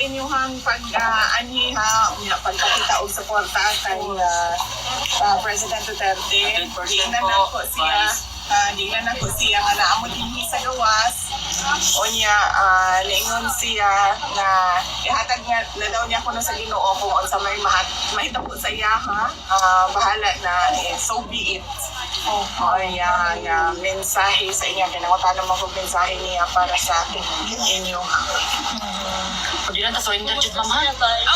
inyong pag-anhi ha, pagkakita og suporta kay President Duterte. Di na nako siya nga naamon dinhi sa gawas. O niya, lingon siya na ihatag nga na daw niya kuno sa Ginoo kung unsa may mahitabo sa iya ha. Bahala na, so be it. O nga mensahe sa inyo. Kinangutan mo kong mensahe niya para sa inyo ha. Di lang ta surrender jud ma'am ha.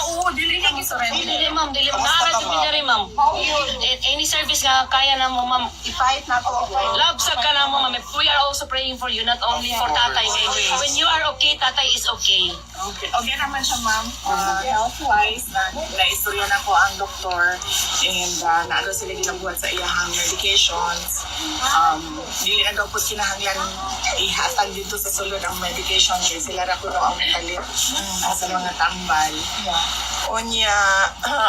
Oo, dili na gisurrender. Dili ma'am, dili naaras jud diri ma'am. Any service nga kaya na mo ma'am. I-fight na to. Love sa ka na mo ma'am. We are also praying for you, not only for tatay. When you are okay, tatay is okay. Okay naman siya ma'am. Health-wise, na-istorya na ko ang doktor and naano sila ginabuhat sa iyahang medications. Dili na daw po kinahanglan ihatag dito sa sulod ang medication kaya sila ra kuno ang kalit sa mga tambal. Onya,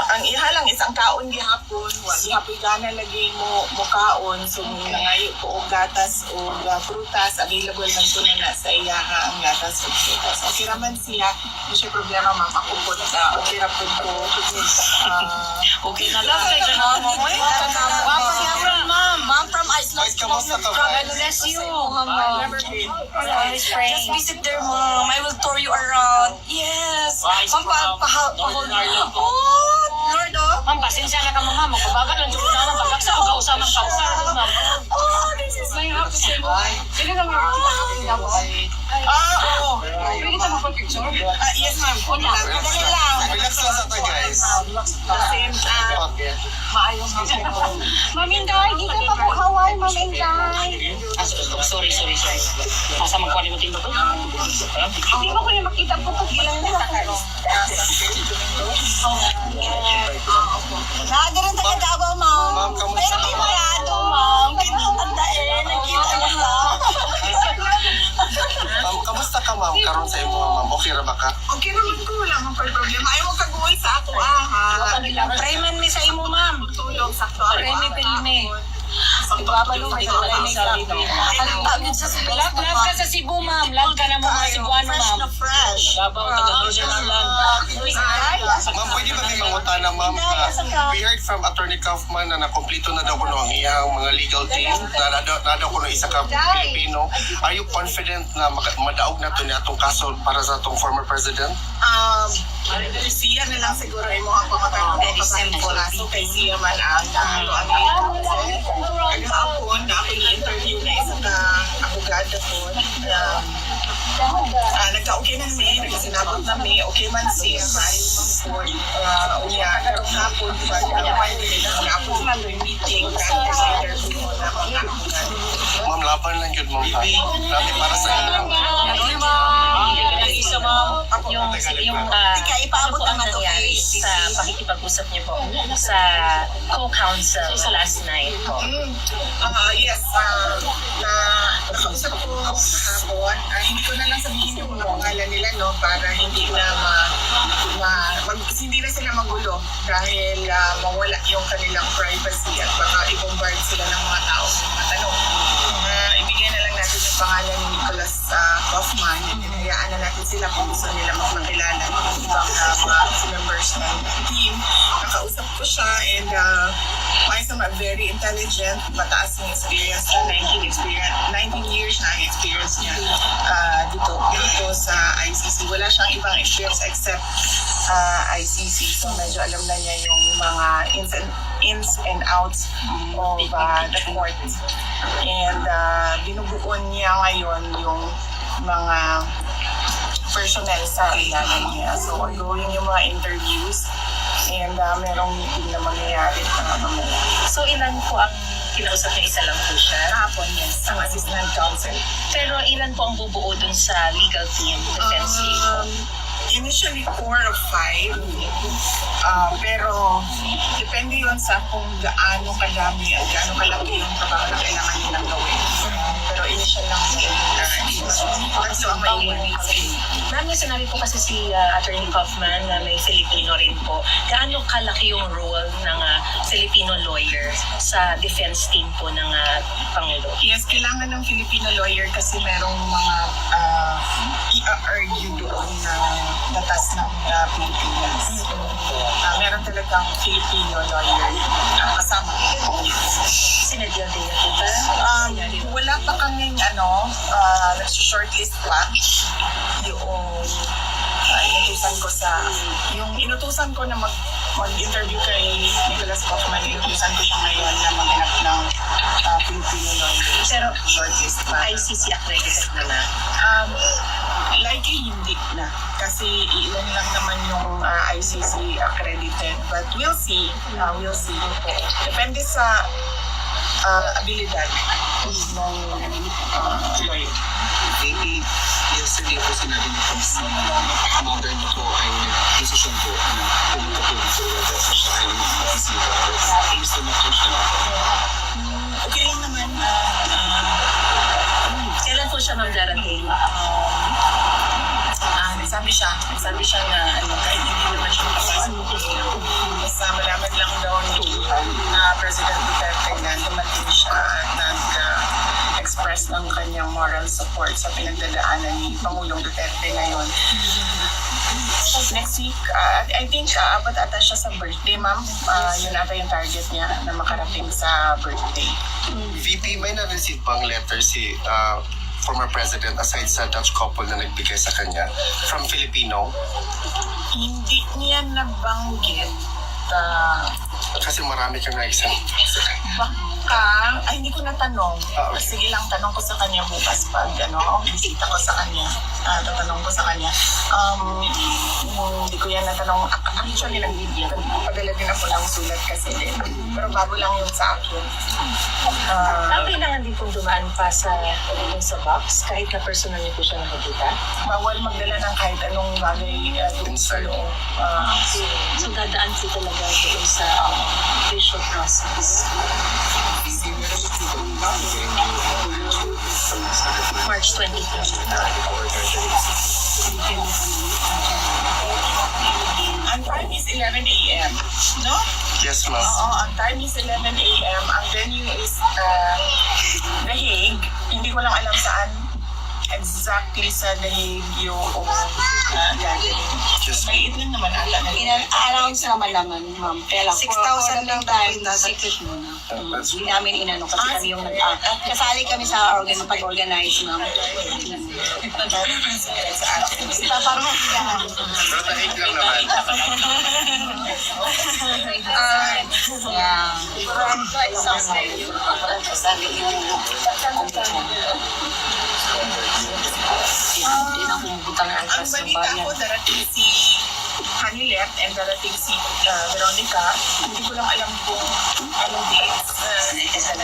ang ihalang isang kaon gihapon, wa gihapon gana lagi mo kaon, so nangayo ko og gatas o prutas available man po na sa iyaha ang gatas o prutas. Okay raman siya, hindi siya problema ma'am, ako po okay ra po ko. Okay na lang kay ganahan mo mo. Ma'am. Ma'am from Iceland. Kamusta ka ba? God bless you. Just visit there, mom. I will tour you around. Yes. Ma'am, Lord, oh. Ma'am, pasensya na ka mo ma'am. Magpabagat lang dito naman. Pagkaksa o kausa ng kausa. Ma'am. Oh, this is my house. Sino na ma'am? Oo. Pwede kita magpapicture? Yes ma'am. Madali lang. Relax lang sa to, guys. Kasi Okay. maayong Ma'am Inday, di ka pa po Hawaii, Ma'am Inday. Sorry. Asa magkwalimutin mo ko? Hindi mo ko na makita po pag ilang na. Nagaroon tayo Davao, ma'am. Ma'am, kamusta Pero ka, may ma'am? marado, ma'am. Andain, nakita na sa. Ma'am, kamusta ka, ma'am? Karon sa imo, ma'am. Okay ra ba ka? okay naman ko, wala mong problema. Ayaw mo kaguhay sa ako ha. Preman mi sa imo, ma'am. Tulong sa to. Premi, premi. Ibabalo mo sa walay sa dito. Ang tawag sa Lag ka sa Cebu, ma'am. Lag ka na mo mga Cebuano, ma'am. Fresh. Davao, taga-Northern Ireland. Ma'am, pwede ba may mangutana, ma'am? We heard from Attorney Kaufman na nakompleto na daw kuno ang iyang mga legal team. Na daw kuno isa ka Pilipino. Are you confident na madaog na to ni atong kaso para sa atong former president? Siya na lang siguro ay mga pamatanong Very simple. So kay siya man ang kagahapon na ako i-interview na isa ka abogado ko. Nagka-okay na mi, nagkasinabot na mi, okay man siya, maayon mag-report. Karong hapon, hapon na may meeting, dahil sa interview mo na mga abogado. Ma'am, laban lang yun, ma'am. Dami para sa inyo. Isa ma'am, yung Ika, ipaabot ano po ang naman to nangyari kay sa pakikipag-usap niyo po sa co-counsel last night po? Yes, nakausap ko kahapon. Hindi ko na lang sabihin yung mga pangalan nila, no, para hindi na hindi na sila magulo dahil mawala yung kanilang privacy at baka i-bombard sila ng mga tao ng mga tanong. Ibigay na lang natin yung pangalan ni Nicholas Kaufman. Hinayaan na natin sila kung gusto nila magmakilala ng ibang mga members ng team. Nakausap ko siya and may very intelligent, mataas yung experience, 19 years na ang experience niya dito sa ICC. Wala siyang ibang experience except ICC. So medyo alam na niya yung mga ins and outs of the court. And binubuon niya ngayon yung mga personnel sa kailangan niya. So ongoing yung mga interviews and merong meeting na mangyayari na mamaya. So ilan po ang kinausap niyo? Isa lang po siya? Kahapon, yes, ang assistant counsel. Pero ilan po ang bubuo dun sa legal team, defense team po? Initially 4 or 5. Pero depende yun sa kung gaano kadami at gaano kalaki yung trabaho na kailangan nilang gawin. Pero initial lang so ang maiinig Ma'am, yung sinabi po kasi si Attorney Kaufman na may Filipino rin po. Gaano kalaki yung role ng Filipino lawyer sa defense team po ng Pangulo? Yes, kailangan ng Filipino lawyer kasi merong mga i-argue doon na batas ng Pilipinas. Meron talagang Filipino lawyer kasama. Sina Dialdea po ba? Wala pa kaming nag-shortlist pa yung inutusan ko na mag-interview kay Nicholas Kaufman. Inutusan ko siya ngayon na maghanap ng Filipino lawyer. Pero Shortlist pa. ICC accredited na na. Likely hindi na. Kasi ilan lang naman yung ICC accredited. But we'll see. We'll see. Depende sa abilidad ng lawyer. Maybe yesterday po sinabi niyo po si mother niyo po ay decision po na pumunta po dito whether po siya ay makakasisiba or gusto na po siya. Okay lang naman. Kailan po siya darating? Nagsabi siya na kahit hindi naman siya basta malaman lang daw na President Duterte na dumating siya at nag-express ng kanyang moral support sa pinagdadaanan ni Pangulong Duterte ngayon. Next week, I think abot ata siya sa birthday, ma'am. Yun ata yung target niya na makarating sa birthday. VP, may na-receive bang letter si former president aside sa Dutch couple na nagbigay sa kanya from Filipino? Hindi niya nabanggit. Kasi marami kang na-exam. Hindi ko natanong. Okay. Sige lang, tanong ko sa kanya bukas pag bisita ko sa kanya. Tatanong ko sa kanya. Hindi ko yan natanong. Actually, nagpadala din ako ng sulat kasi din. Pero bago lang yung sa akin. Kailangan din pong dumaan pa sa box kahit na personal niyo po siya nakikita. Bawal magdala ng kahit anong bagay doon sa loob. So dadaan po talaga doon sa official process. March 23. Ang time is 11 a.m. No? Yes, ma'am. Oo, ang time is 11 a.m. Ang venue is The Hague. Hindi ko lang alam saan exactly sa The Hague yung gathering. Yes, ma'am. Maliit lang naman ata. Ina-announce naman, ma'am. Kaya lang, 6,000 lang time, tayo. secret muna. That's Hindi namin inano kasi kami yung kasali kami sa pag-organize, ma'am. Sa atin. Paparang Pero tahig lang naman. yeah. Hindi na pumupunta ng Ang atras ng balita bayan. ko, darating si Hanilet and darating si Veronica. Hindi ko lang alam kung anong dates. Yes, and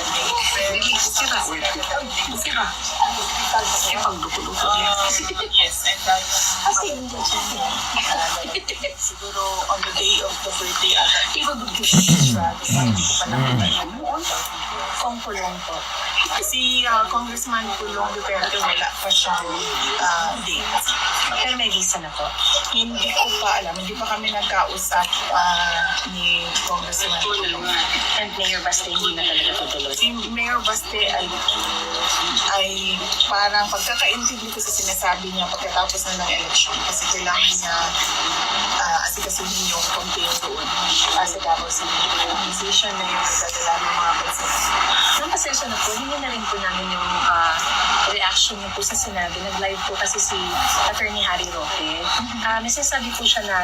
siguro on the day of the birthday ata. Hindi ko pa nakita noon. Kung Pulong po. Si Congressman Pulong Duterte wala pa siyang date. Pero may visa na po. Hindi ko pa alam, hindi pa kami nagkausap ni Congressman Pulong. And Mayor Basta hindi na talaga tutuloy. Si Mayor Baste ay parang pagkakaintindi ko sa sinasabi niya pagkatapos na ng election kasi kailangan niya asikasuhin yung campaign doon. Kasi tapos yung decision na yung nagdadala ng mga personas. Nang pasensya na po, hindi na rin po namin yung reaction niyo po sa sinabi. Nag-live po kasi si Attorney Harry Roque. May sinasabi po siya na,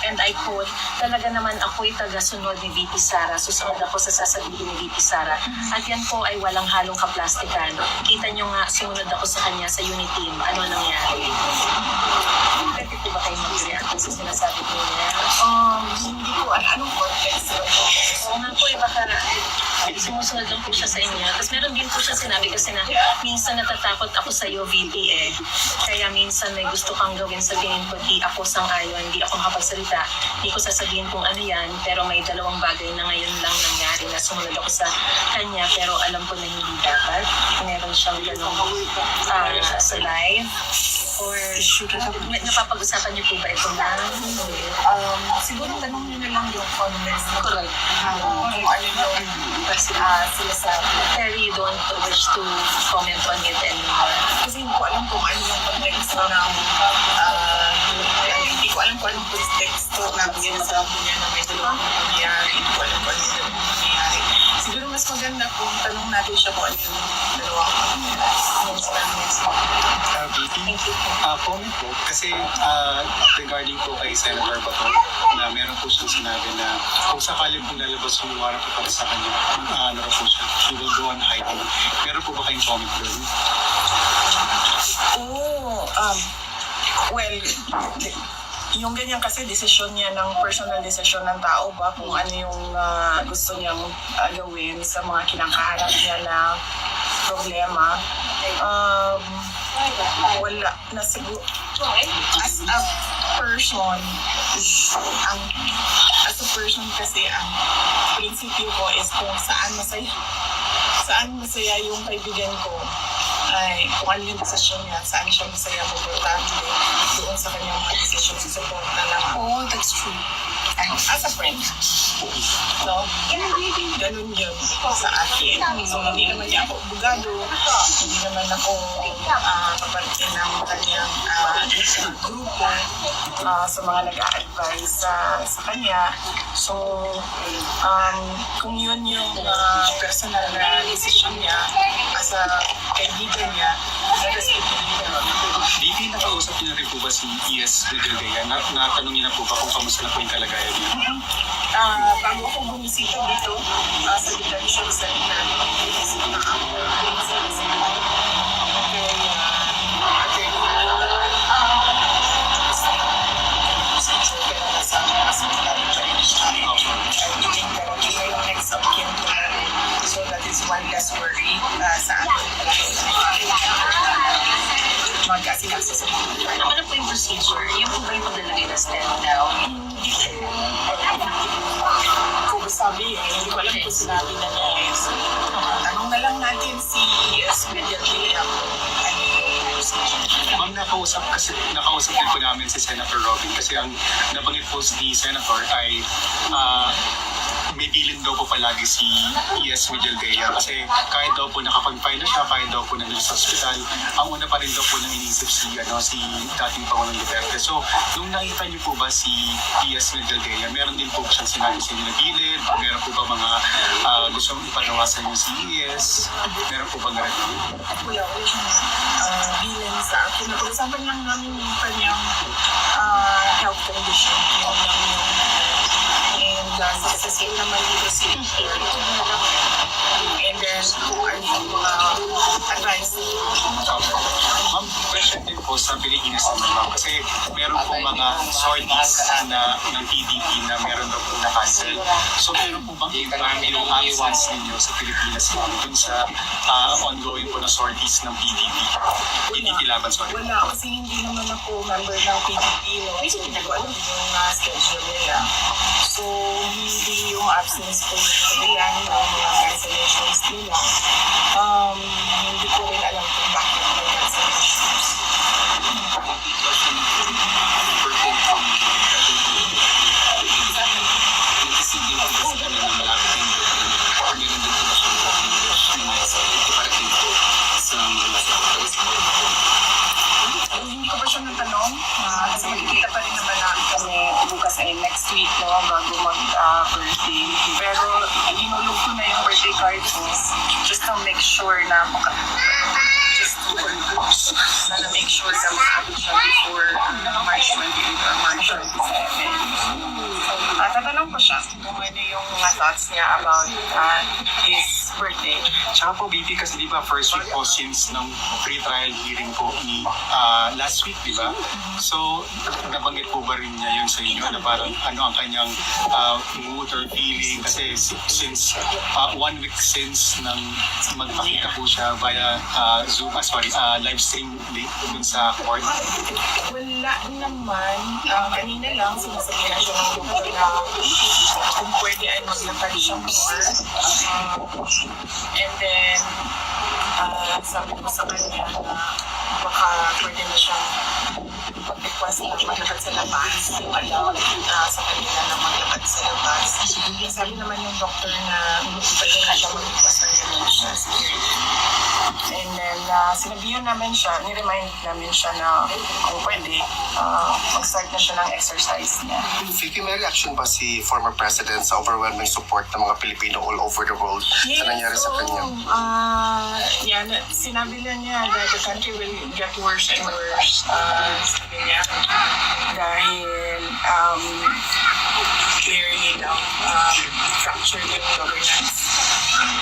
and I quote, talaga naman ako'y taga-sunod ni VP Sara. Susunod ako sa sasabihin ni VP Sara. At yan po ay walang halong kaplastikan. Kita niyo nga, sumunod ako sa kanya sa unit team. Ano nangyari? Pwede po ba kayo mag-react sa sinasabi po niya? Hindi ko anong context. Oo nga po, baka sumusunod lang po siya sa inyo. Tapos meron din po siya sinabi kasi na minsan natatakot ako sa iyo, VP eh. Kaya minsan may gusto kang gawin, sabihin ko, di ako sang-ayon, di ako makapagsalita. Di ko sasabihin kung ano yan, pero may dalawang bagay na ngayon lang nangyari na sumunod ako sa kanya, pero alam ko na hindi dapat. Meron siyang ganong sa live. Or napapag-usapan niyo po ba ito na? Siguro tanong niyo na lang yung comments. Correct. Kung ano yung sila sa Pero you don't wish to comment on it anymore. kasi hindi ko alam kung ano yung context ng hindi ko ko anong konteksto na sinasabi niya na may dalawang nangyayari. Hindi ko alam kung ano yung dalawang nangyayari. Siguro mas maganda kung tanong natin siya kung ano yung dalawang Comment po, kasi regarding po kay Senator Bato, na meron po siyang sinabi na kung sakali po lalabas yung warrant po para sa kanya, ano po siya, he will go on hiding. Meron po ba kayong comment doon? Well, yung ganyan kasi desisyon niya ng personal desisyon ng tao ba kung ano yung gusto niyang gawin sa mga kinakaharap niya na problema. Wala na siguro. As a person, kasi ang prinsipyo ko is kung saan masaya yung kaibigan ko, ay kung ano yung desisyon niya, saan siya masaya, komportable doon sa kanyang mga desisyon, support na lang. Oh, that's true. As a friend, no? Ganun yun sa akin. So, hindi naman niya ako abogado, hindi naman ako kaparte ng kanyang grupo sa mga nag-a-advise sa kanya. So, kung yun yung personal na decision niya as a kaibigan niya, na-respect niya yun. Hindi nakausap niyo na rin po ba si E.S. Vidaldea? Natanong niya na po ba kung kamusta na po yung kalagayan niya? Bago ako bumisita dito sa detention center, bumisita ako so that is one less worry sa akin. Mag-asikaso sa mga. Ano po yung procedure? Yung po ba yung paglalagay na stand down? Kung sabi, hindi ko alam kung sinabi na niya is. Tanong na lang natin si Vidaldea ano yung procedure. Ma'am, nakausap din po namin si Senator Robin kasi ang nabanggit po ni Senator ay may bilin daw po palagi si E.S. Vidaldea kasi kahit daw po nakapag-file na siya, kahit daw po nandun sa hospital, ang una pa rin daw po nang inisip si dating Pangulong Duterte. So, nung nakita niyo po ba si E.S. Vidaldea, meron din po siyang sinabi sa inyo na bilin? Meron po ba mga gusto ipanawasan niyo si E.S.? Meron po ba nga rin? Wala siyang bilin sa akin. Napag-usapan lang namin yung kanyang health condition. Yun lang yung successful naman dito si and then kung ano yung mga advice. Ma'am, question din po sa Pilipinas naman ma'am kasi meron po mga sorties ng PDP na meron daw po na-cancel. So meron po bang impact yung absence ninyo sa Pilipinas ma'am dun sa ongoing po na sorties ng PDP? PDP laban, sorry. Wala, kasi hindi naman ako member ng PDP. No? So, hindi ko alam yung schedule nila. So, hindi yung absence ko yung kabilang ng mga cancellations nila. Hindi ko rin alam kung bakit may cancellations. Hindi ko pa siya natanong kasi magkikita pa rin naman kami bukas ay next week no, bago mag-birthday. Pero inulog ko na yung birthday card ko just to make sure na make sure na makaabot siya before March 28 or March 27. Tatanong ko siya kung ano yung mga thoughts niya about his birthday. Tsaka po, BP, kasi di ba first week po since ng pre-trial hearing po ni last week, di ba? So, nabanggit po ba rin niya yun sa inyo na parang ano ang kanyang mood or feeling? Kasi since 1 week since nang magpakita po siya via Zoom, live stream dun sa court. Wala naman. Kanina lang sinasabi na siya ng doktor na kung pwede ay maglakad siya more. And then, sabi ko sa kanya na baka pwede na siyang mag-request na maglakad sa labas. Yung allow sa kanila na maglakad sa labas. Sabi naman yung doktor na pwede na siya mag-request na gano'n siya. And then, sinabihan namin siya, ni-remind namin siya na kung pwede, mag-start na siya ng exercise niya. Vicky, may reaction ba si former President sa overwhelming support ng mga Pilipino all over the world sa nangyari sa kanya? Yan, sinabi lang niya that the country will get worse and worse. Sabi niya, dahil clearly daw, fractured yung governance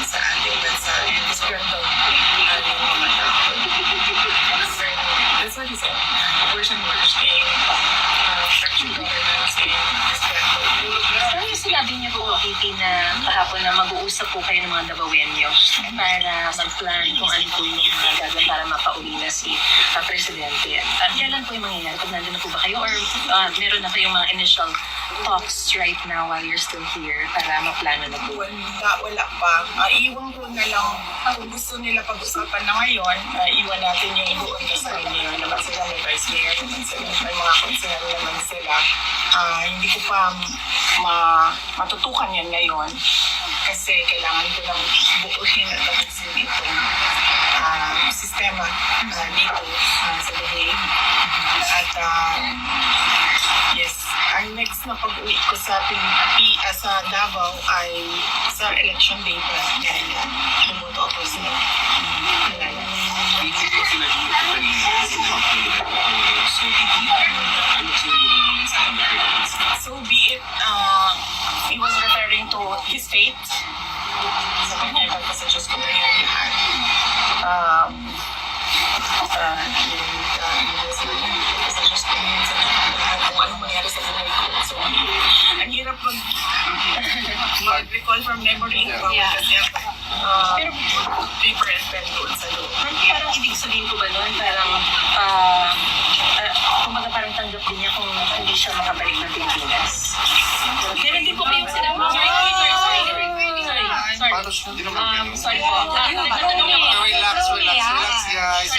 sa ating bansa. Disgruntled yung mga tao. That's what he said. Worse and worse. Fractured governance and disgruntled. Pero yung sinabi niyo po, VP, na kahapon na mag-uusap po kayo ng mga Dabawenyo para mag-plan kung ano po yung mga gagawin para mapauwi na si Presidente. Kailan po yung mangyayari? Kung nandun na po ba kayo? Or meron na kayong mga initial talks right now while you're still here para maplano na po? Wala pa. Iwan ko na lang kung gusto nila pag-usapan na ngayon, iwan natin yung doon kasi mayor naman sila, may vice mayor naman sila, may mga konsehal naman sila. Hindi ko pa matutukan yan ngayon kasi kailangan ko lang buuhin at tapusin itong sistema dito sa The Hague. At yes, ang next na pag-uwi ko sa Davao ay sa election day pa. Bumoto ako sa Hindi ko sila dito kanina sa mga So be it, he was referring to his state. Sa kanya, pagpasajos ko na yan lahat. Pagpasajos ko na yan sa lahat kung anong mangyari sa buhay ko. So, ang hirap mag-recall from memory kasi paper and pen doon sa loob. Parang ibig sabihin ko ba nun? Parang, kumaga parang tanggap din niya kung hindi siya makabalik ng Pilipinas. Meron din po kayong sinabi. Paano siya? Hindi naman ganun. Sorry po. Nagtatanong lang ako. Relax guys,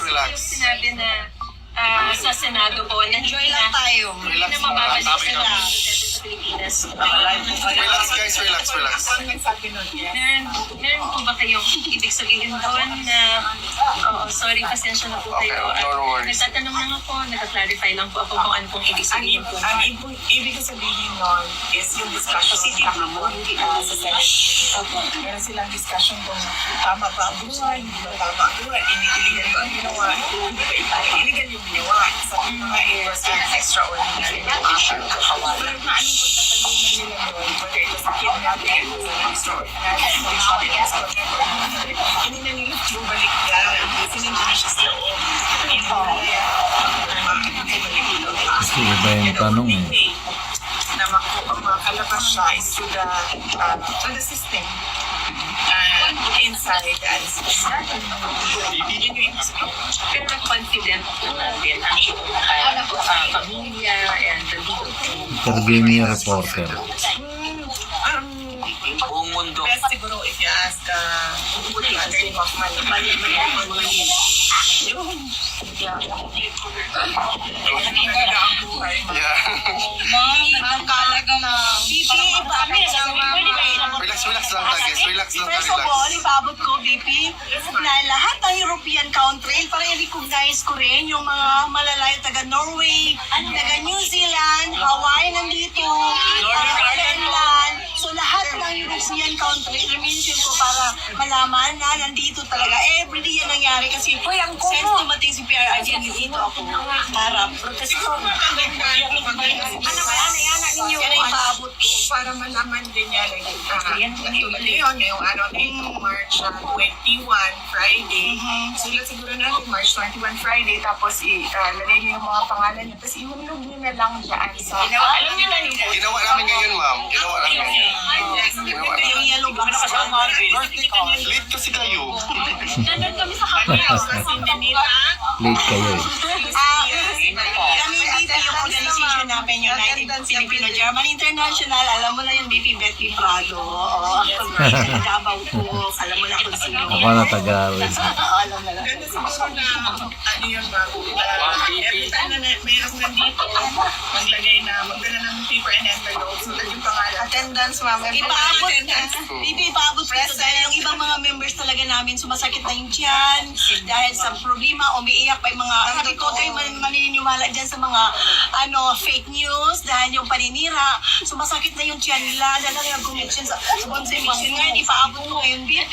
relax. Sinabi na sa Senado po, Enjoy lang tayo. Hindi na mababalik sila sa Pilipinas. Relax. Ako ang nagsabi nun, yes. Meron po ba kayong ibig sabihin doon na, sorry, pasensya na po kayo. Okay, no worries. Nagtatanong lang ako, nagka-clarify lang po ako kung ano pong ibig sabihin po. Ang ibig sabihin nun is yung discussion sa Senate. Meron silang discussion kung tama ba ang buhay, hindi ba tama ang buhay, illegal ba ang ginawa, hindi ba illegal yung ginawa. Sabi mga it was an extraordinary issue. Pero na anong pagtatalungan nila doon, whether it was a kidnapping, it was an extraordinary condition, it was whatever. Hindi na nila balik yan. Sinindi siya sa loob. Hindi Iba yung tanong eh. na makalabas siya is to the system inside the system. Yun yung experience. Pero confident naman din ang iyong pamilya and the legal team. Interview niya reporter. Buong mundo. Best siguro if you ask Attorney Hoffman. Yeah. Mami, nagkalag na. BP, Relax lang tayo guys. Relax. First of all, ipabot ko, BP, na lahat ng European country, para i-recognize ko rin yung mga malalayo taga Norway, taga New Zealand, Hawaii nandito, Ireland. So lahat ng European country, i-mention ko para malaman na nandito talaga. Everyday yan nangyari kasi since dumating si PRRD, dito ako harap. Protestor. Yan ay paabot ko. Para malaman din niya, tulad yun, ngayong araw na ito, March 21, Friday. Sila siguro natin, March 21, Friday, tapos lagay niyo yung mga pangalan niyo, tapos ihulog niyo na lang dyan sa... Alam niyo na yung Ginawa namin ngayon, ma'am. Ginawa namin ngayon. Yung yellow box. Late kasi kayo. Nandun kami sa kamera. kasi Manila. Late kayo eh. Kami BP yung organization namin, United Filipino-German International. Alam mo na yung BP Betty Prado. Oo, Davao po. Alam mo na kung sino. Ako na Tagalog. Alam mo na. Ganda siguro na, ano yun ba, every time na mayroong nandito, magdala ng paper and envelope, sulat yung pangalan. Attendance, ma'am. Ipaabot BP, ipaabot ko ito dahil yung ibang mga members talaga namin sumasakit na yung tiyan dahil sa problema, umiiyak pa yung mga, sabi ko kayo maniwala dyan sa mga fake news dahil yung paninira. Sumasakit na yung tiyan nila dahil lang nag-connection sa consumption. Ngayon, ipaabot ko ngayon, BP,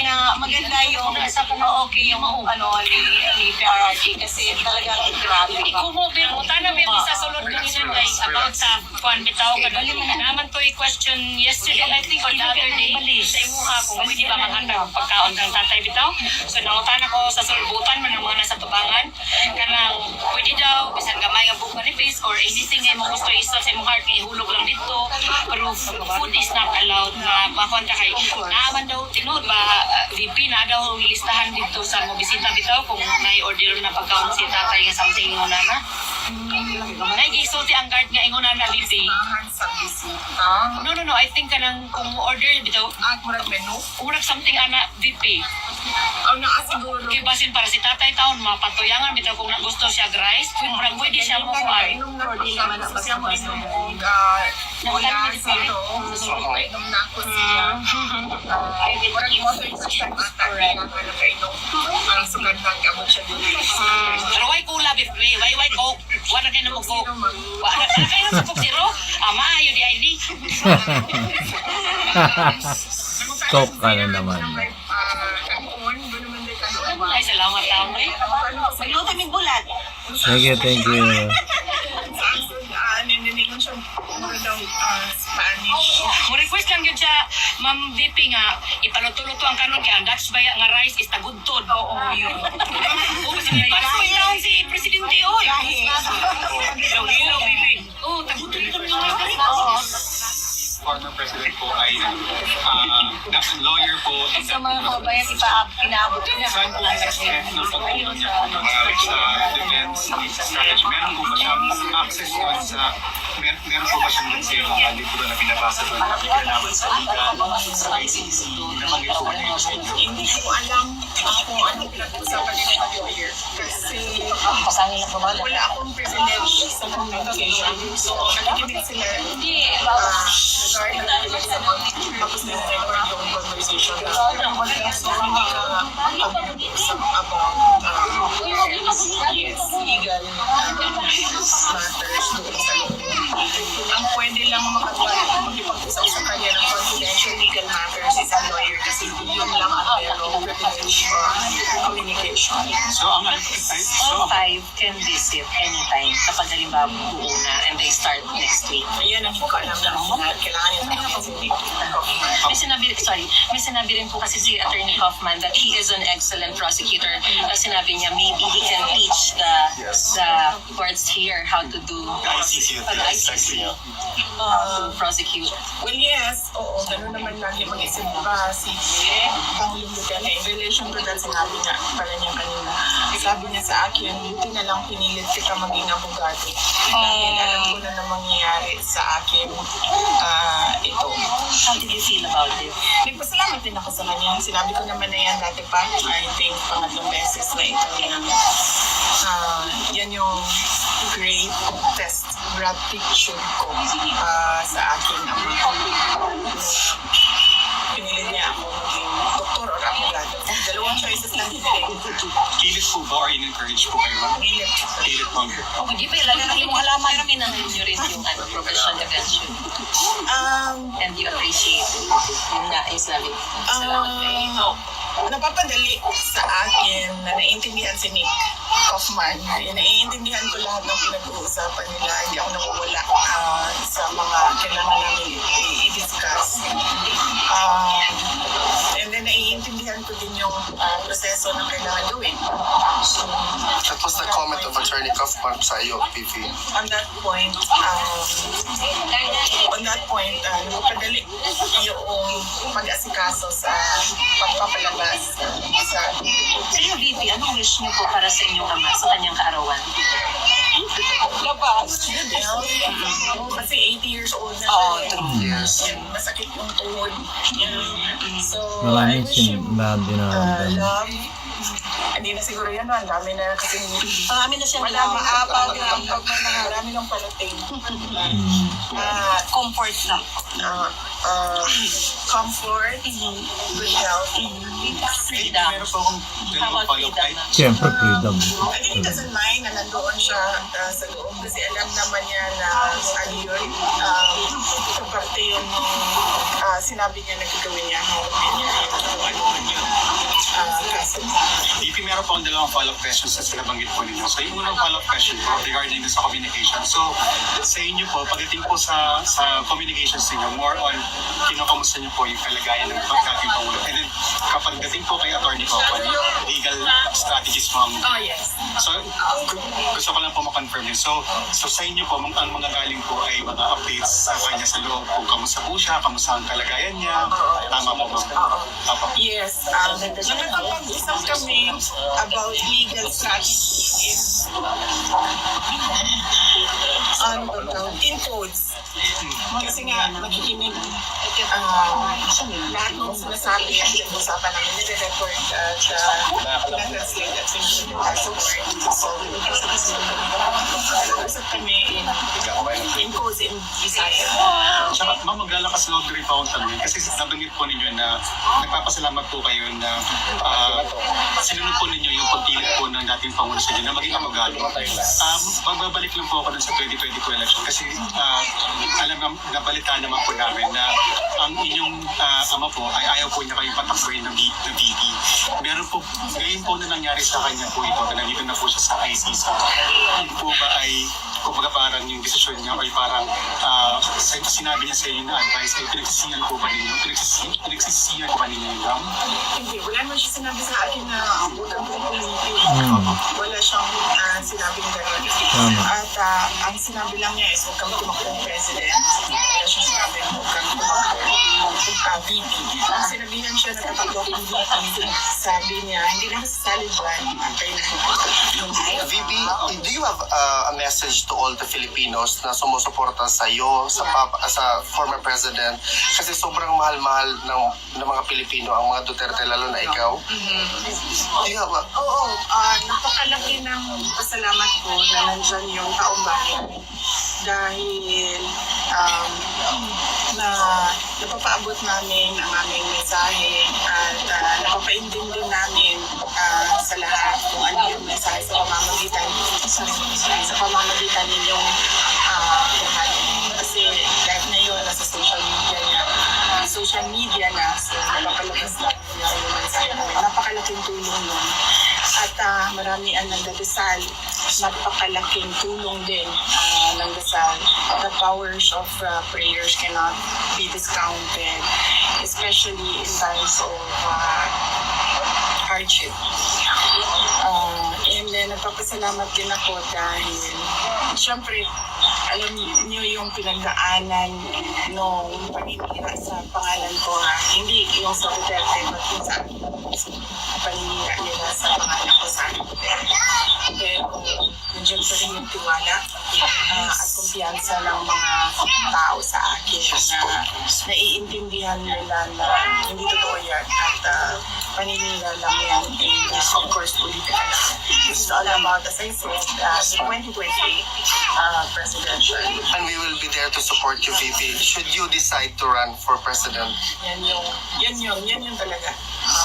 na maganda yung okay yung ni PRRD kasi talagang grabe. Ikaw mo, pero utana mo sa sulod kanina kay about sa kuan bitaw kadali naman to question yesterday I think or the other day sa imo ha kung pwede ba maghanda og pagkaon kang tatay bitaw. So nangutana ko sa sulbutan man ang mga nasa tubangan kanang pwede daw bisan gamay nga buka ni face or anything nga mo gusto isa sa imong heart nga ihulog lang dito pero food is not allowed na makuan ka kay naaman daw tinud ba VP na daw listahan dito sa mo bisita bitaw kung na-order na pagkaon si tatay nga something mo na nag-isulti ang guard nga ingon na VP. Tahan sa bisita. No. I think kanang kung order bitaw, At murag menu. urag something ana VP. Ang nakasiguro. Kay basin para si tatay taon mapatuyangan bitaw kung gusto siya rice, murag pwede siya mo kuan. Inom na ko siya. Siya mo inom og wala sino. So, inom na ko siya. Murag mo sa siya ata. Ano kainom. Ang sugat ng gamot siya dito. Pero why kula VP, why coke? Wala kayo na mo coke. Wala kayo na sa coke zero. Maayo di ID. Coke ka na naman. Ay salamat taon eh. Magluto may bulat. Thank you. Nininingon siya mura daw Spanish. Mo request lang yun siya, Ma'am VP nga, ipaluto-luto ang kanon kaya ang Dutch baya nga rice is tagudtod. Oo, yun. Oo, kasi may pasoy lang si Presidente oy. Ilaw, VP. Oo, tagudtod ito yung rice. Former president po ay lawyer po. Sa mga kabayan, pinaabot niya. Saan po ang extent ng pagtulong niya po sa defense strategy? Meron po ba siyang access doon sa meron po ba siyang mga libro na binabasa doon na pinalaman sa legal, sa ICC, na mga po ba niya sa inyo? Hindi ko alam kung ano pinag-usapan nila ng lawyer. Kasi wala akong privilege sa communication. So, nakikinig sila regarding sa mga tapos nila record yung conversation na so, hindi ka mag-usap about legal matters doon sa loob. Ang pwede lang makipag-usap sa kanya ng confidential legal matters is a lawyer kasi yun lang ang merong privilege for communication. So, ang All five can visit anytime kapag halimbawa buo na and they start next week. Ayan ang hindi ko alam na kailangan niya sa May sinabi rin po kasi si Attorney Hoffman that he is an excellent prosecutor. Sinabi niya maybe he can teach the courts here how to do ICC to prosecute. Well, yes. Oo, ganun naman lagi mag-isip pa si Pangulong Duterte. In relation to that, sinabi niya pala niya kanina. Sabi niya sa akin, buti na lang pinilit kita maging abogado. Dahil alam ko na na mangyayari sa akin ito. How did you feel about it? Nagpasalamat din ako sa kanya. Sinabi ko naman na yan dati pa. I think pangatlong beses na ito na yan yung great test, gratitude ko sa akin ama. Pinili niya ako maging doktor or abogado. Dalawang choices lang pinili. Kilit po ba or in-encourage po kayo? Kilit po. Hindi pa ilaga ng limang halaman kami nang nyo rin yung professional defense yun. And you appreciate it. Yun nga, yung sabi. Napapadali sa akin na naiintindihan si Nick Kaufman. Naiintindihan ko lahat ng pinag-uusapan nila. Hindi ako nawawala sa mga kailangan namin i-discuss. And then naiintindihan ko din yung proseso na kailangan gawin. So, That was the comment of Attorney Kaufman sa iyo, PV. on that point, napapadali yung pag-asikaso sa pagpapalabas sa Sa'yo, VP, anong wish niyo po para sa inyong ama sa kanyang kaarawan? labas. Kasi 80 years old na siya. Yes. And masakit yung tuhod. So, Maraming I wish him dinararamdaman. love. Hindi na siguro yan, ang dami na kasi Marami na siyang wala maapag lang, marami ng palating. comfort lang. comfort, good health, freedom. Meron po akong dalawang follow-up. Siyempre, freedom. I think he doesn't mind na nandoon siya sa loob kasi alam naman niya na ano yun, kaparte yun sinabi niya na gagawin niya, harapin niya kung ano man yun. Kaso. DP, meron po akong dalawang follow-up questions sa sinabanggit po ninyo. So, yung unang follow-up question po regarding sa communication. So, sa inyo po, pagdating po sa communications ninyo, more on kinukamusta niyo po yung kalagayan ng pagdating Pangulo. And then, kapag dating po kay Atty. Copan, legal strategies mo ang... Oh, yes. So, gusto ko lang po makonfirm yun. So sa inyo po, ang mga galing po ay mga updates sa kanya sa loob. Kung kamusta po siya, kamusta ang kalagayan niya. Tama po, ma'am. Tama. Yes, nakapag-usap kami about legal strategy in codes. Kasi nga, makikinig lahat ng sinasabi at usapan namin nire-record at na-translate at sinusunod sa word. So, usap kami in codes in Bisaya. Tsaka, ma'am, maglalakas loob rin po akong tanongin. Kasi nabanggit po ninyo na nagpapasalamat po kayo na sinunod po ninyo yung pagpilit po ng dating Pangulo sa inyo na maging abogado. Magbabalik lang po ako dun sa 2022 election kasi alam na nabalitaan naman po namin na ang inyong ama po ay ayaw po niya kayong patakboy ng VP. Meron po, ngayon po na nangyari sa kanya po ito na nandito na po siya sa ICC. Hindi po ba ay kumbaga parang yung desisyon niya ay parang sinabi niya sa inyo na advice ay pinagsisiyan po ba ninyo? Pinagsisiyan ba ninyo yung ma'am? Hindi, wala naman siya sinabi sa akin na butang kong pumipili. Wala siyang sinabing gano'n. At ang sinabi lang niya is huwag kang tumakbong president. Wala siyang sinabi huwag kang tumakbong VP. Sinabihan siya na tatakbo ng VP. Sabi niya, hindi na masasali dyan. VP, do you have a message to all the Filipinos na sumusuporta sa iyo, sa former president? Kasi sobrang mahal-mahal ng mga Pilipino ang mga Duterte, lalo na ikaw. Do you have a... Oo, napakalaki ng pasalamat ko na nandyan yung taong bayan. Dahil na napapaabot namin ang aming mensahe at napapaintindi namin sa lahat kung ano yung mensahe sa pamamagitan ninyong lahat. Kasi lahat na yun nasa social media na so napapalabas na yung mensahe namin. Napakalaking tulong nun. At marami ang nagdadasal, napakalaking tulong din ng dasal. The powers of prayers cannot be discounted, especially in times of hardship. And then, nagpapasalamat din ako dahil, syempre, alam niyo yung pinagdaanan nung paninira sa pangalan ko hindi yung sa Duterte, but yung sa paninira nila sa pangalan ko sa Duterte. Pero nandiyan pa rin yung tiwala at kumpiyansa ng mga tao sa akin na naiintindihan nila na hindi totoo yan at paninira lang yan and of course political lang. This is all about, as I said, 2023 presidential. And we will be there to support you, VP. Should you decide to run for president? Yan yung talaga.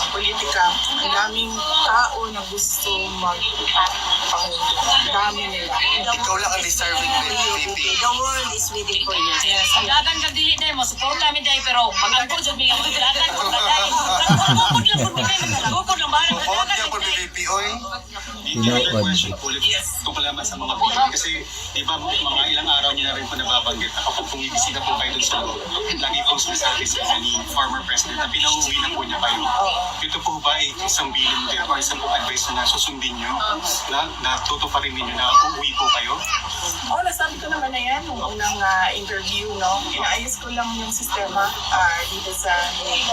Politika, ang daming tao na gusto mag-pangulo. Dami nila. Ikaw lang ang deserving VP. The world is waiting for you. Yes, ang dagan kang dili na mo, support kami dahil pero mag-angkod dyan bigyan mo dagan kung dahil. Nagugod lang ba? Huwag niya po ni VP, oy. Another question po ulit tungkol naman sa mga VP. Kasi di ba mga ilang araw niya na rin po nababanggit na kapag pumibisita po kayo dun sa loob, lagi pong sinasabi sa ni former president na pinauwi na po niya kayo. Ito po ba ay isang bilin din o isang advice na susundin niyo na tutuparin ninyo na uuwi po kayo? Oo, nasabi ko naman na yan nung unang interview, no? Inaayos ko lang yung sistema dito sa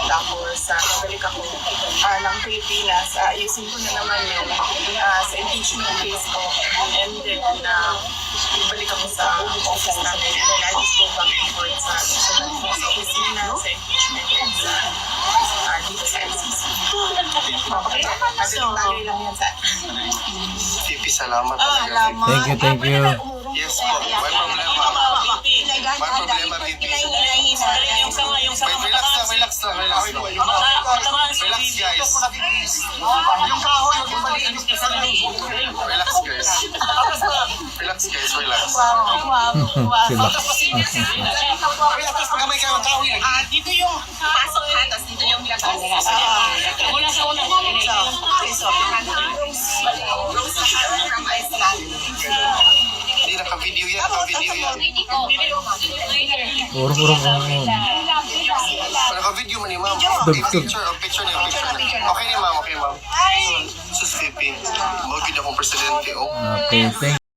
tapos babalik ako ng Pilipinas. Ayusin ko na naman yung sa impeachment case ko. And then, balik ako sa office namin. And then, I just go back and forth sa opisina, sa impeachment, and dito sa LCC. Bagay lang yan sa VP, salamat talaga. Thank you. Yes po, may problema. May problema, VP. Yung Relax lang, relax lang, relax lang. Relax guys. Yung kahoy, yung maliit ka sa Relax guys. Relax guys, relax. Sila. Pagkamay kayo ng kahoy. Dito yung pasok ha, tapos dito yung labas. Mula sa una. Rose from Iceland. Hindi naka-video yan, naka-video yan. Puro Naka-video man ni ma'am. Picture niya, picture. Okay ni ma'am, okay ma'am. Sus VP, magiging akong presidente, oh. Okay, thank